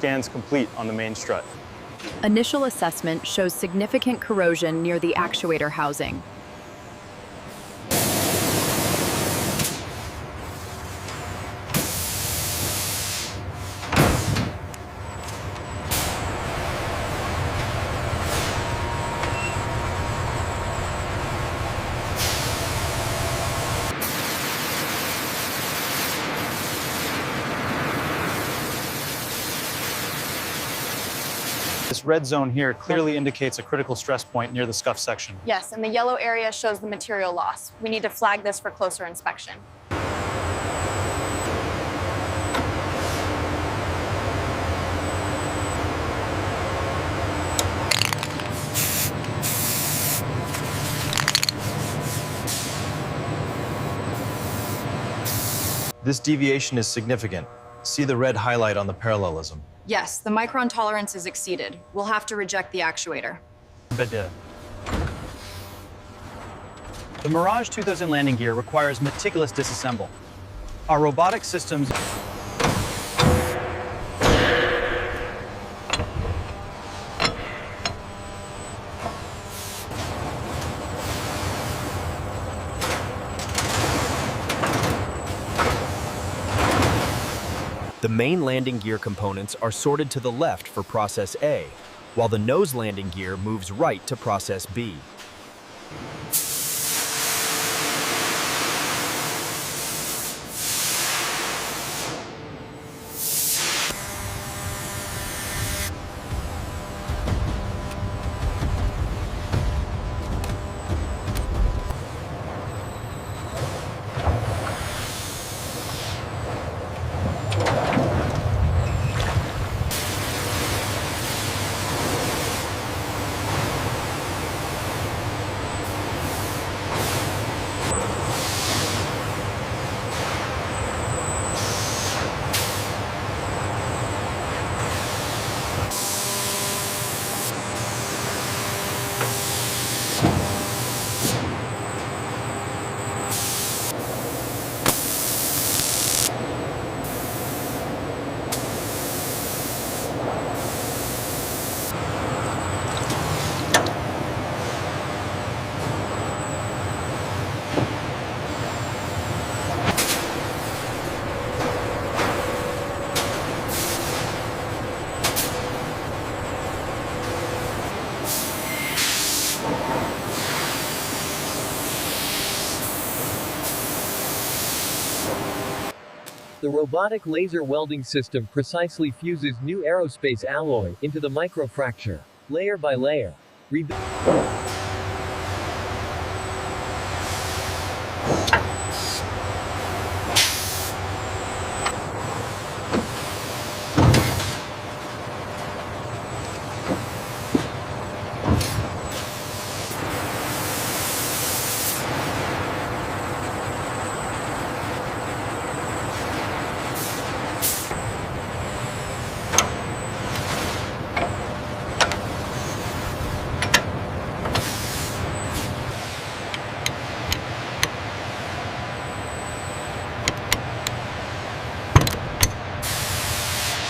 Scans complete on the main strut. Initial assessment shows significant corrosion near the actuator housing. This red zone here clearly indicates a critical stress point near the scuff section. Yes, and the yellow area shows the material loss. We need to flag this for closer inspection. This deviation is significant. See the red highlight on the parallelism. Yes, the micron tolerance is exceeded. We'll have to reject the actuator. The Mirage 2000 landing gear requires meticulous disassemble. Our robotic systems The main landing gear components are sorted to the left for Process A, while the nose landing gear moves right to Process B. The robotic laser welding system precisely fuses new aerospace alloy into the microfracture, layer by layer.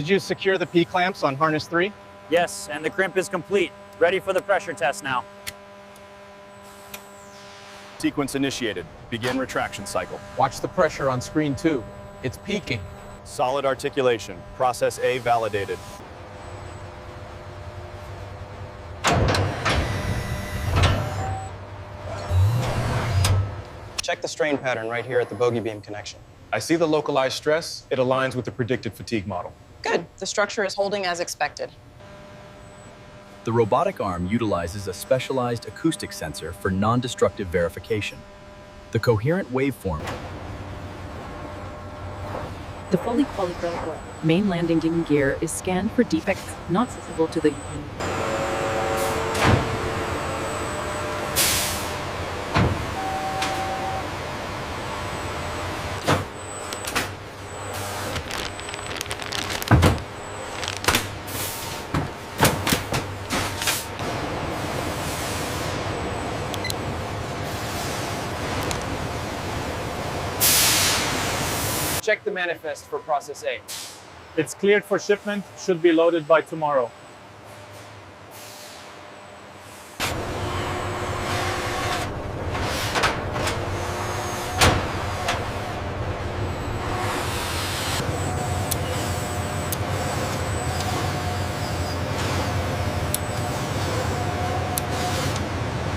Did you secure the P-clamps on harness 3? Yes, and the crimp is complete. Ready for the pressure test now. Sequence initiated. Begin retraction cycle. Watch the pressure on screen 2. It's peaking. Solid articulation. Process A validated. Check the strain pattern right here at the bogey beam connection. I see the localized stress. It aligns with the predicted fatigue model. Good. The structure is holding as expected. The robotic arm utilizes a specialized acoustic sensor for non-destructive verification. The coherent waveform. The fully qualified main landing gear is scanned for defects not visible to the Check the manifest for Process A. It's cleared for shipment, should be loaded by tomorrow.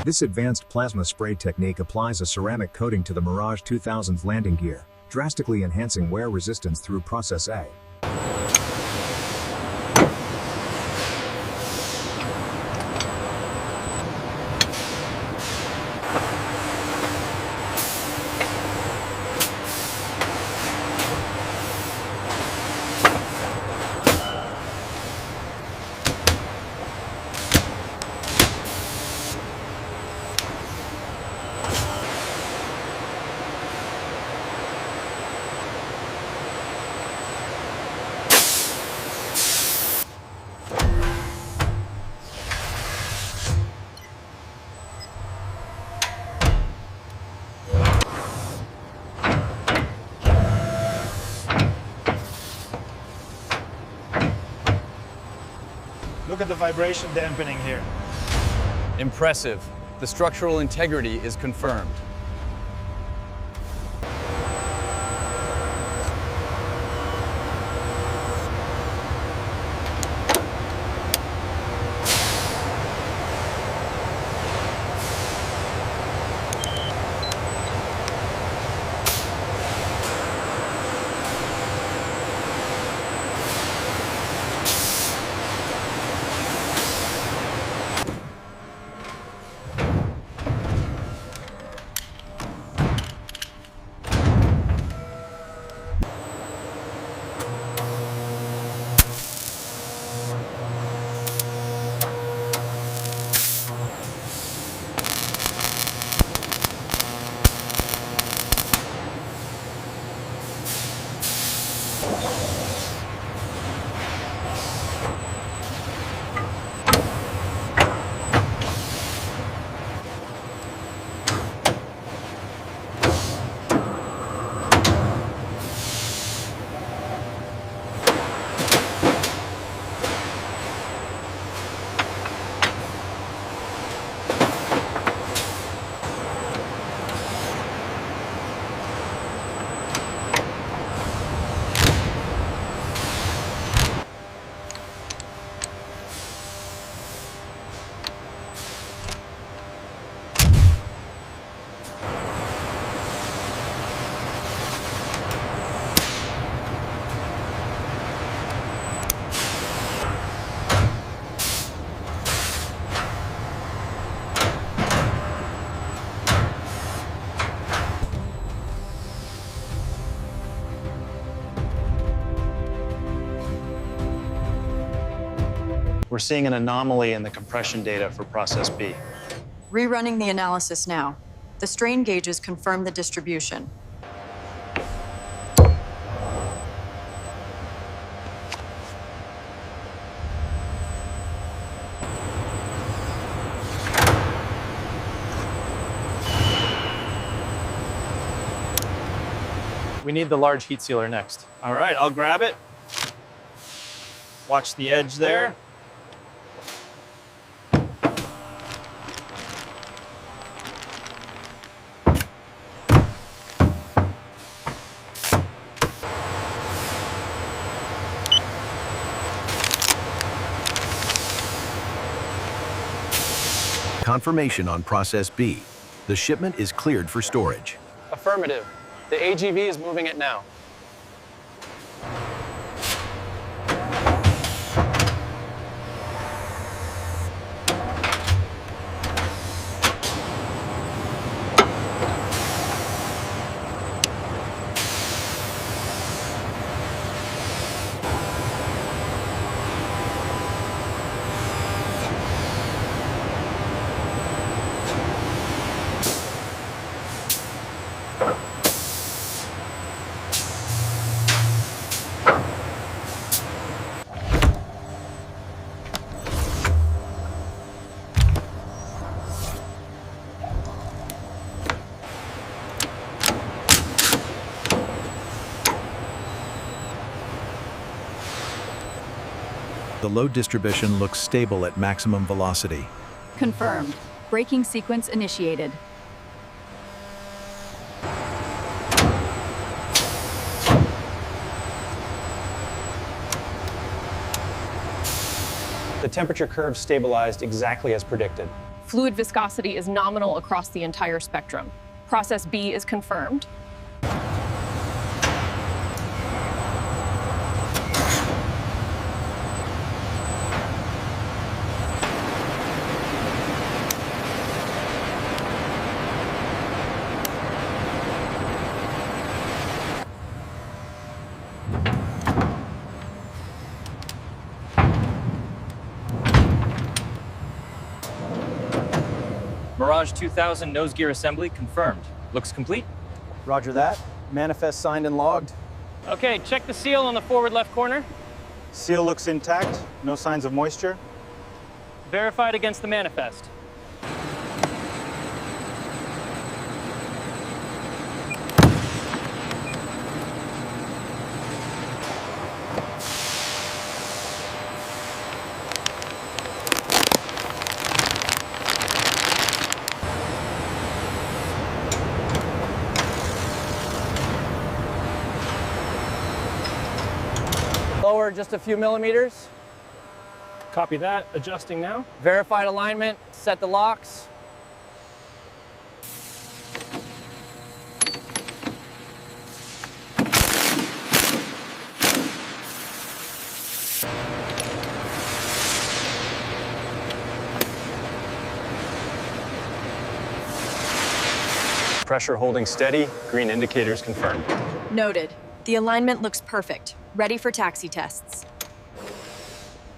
This advanced plasma spray technique applies a ceramic coating to the Mirage 2000's landing gear, drastically enhancing wear resistance through Process A. Look at the vibration dampening here. Impressive. The structural integrity is confirmed. We're seeing an anomaly in the compression data for process B. Rerunning the analysis now. The strain gauges confirm the distribution. We need the large heat sealer next. All right, I'll grab it. Watch the edge there. Confirmation on Process B. The shipment is cleared for storage. Affirmative. The AGV is moving it now. The load distribution looks stable at maximum velocity. Confirmed. Braking sequence initiated. The temperature curve stabilized exactly as predicted. Fluid viscosity is nominal across the entire spectrum. Process B is confirmed. Mirage 2000 nose gear assembly confirmed. Looks complete. Roger that. Manifest signed and logged. Okay, check the seal on the forward left corner. Seal looks intact, no signs of moisture. Verified against the manifest. Lower just a few millimeters. Copy that, adjusting now. Verified alignment, set the locks. Pressure holding steady, green indicators confirmed. Noted. The alignment looks perfect. Ready for taxi tests.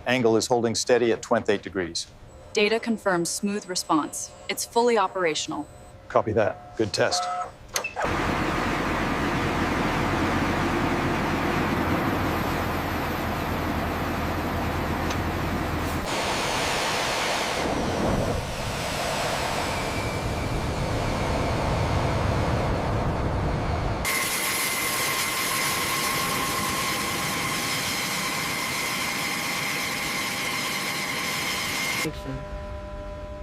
Angle is holding steady at 28 degrees. Data confirms smooth response. It's fully operational. Copy that. Good test.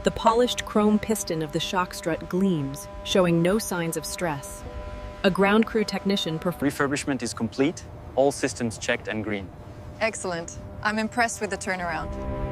The polished chrome piston of the shock strut gleams, showing no signs of stress. A ground crew technician Refurbishment is complete. All systems checked and green. Excellent. I'm impressed with the turnaround.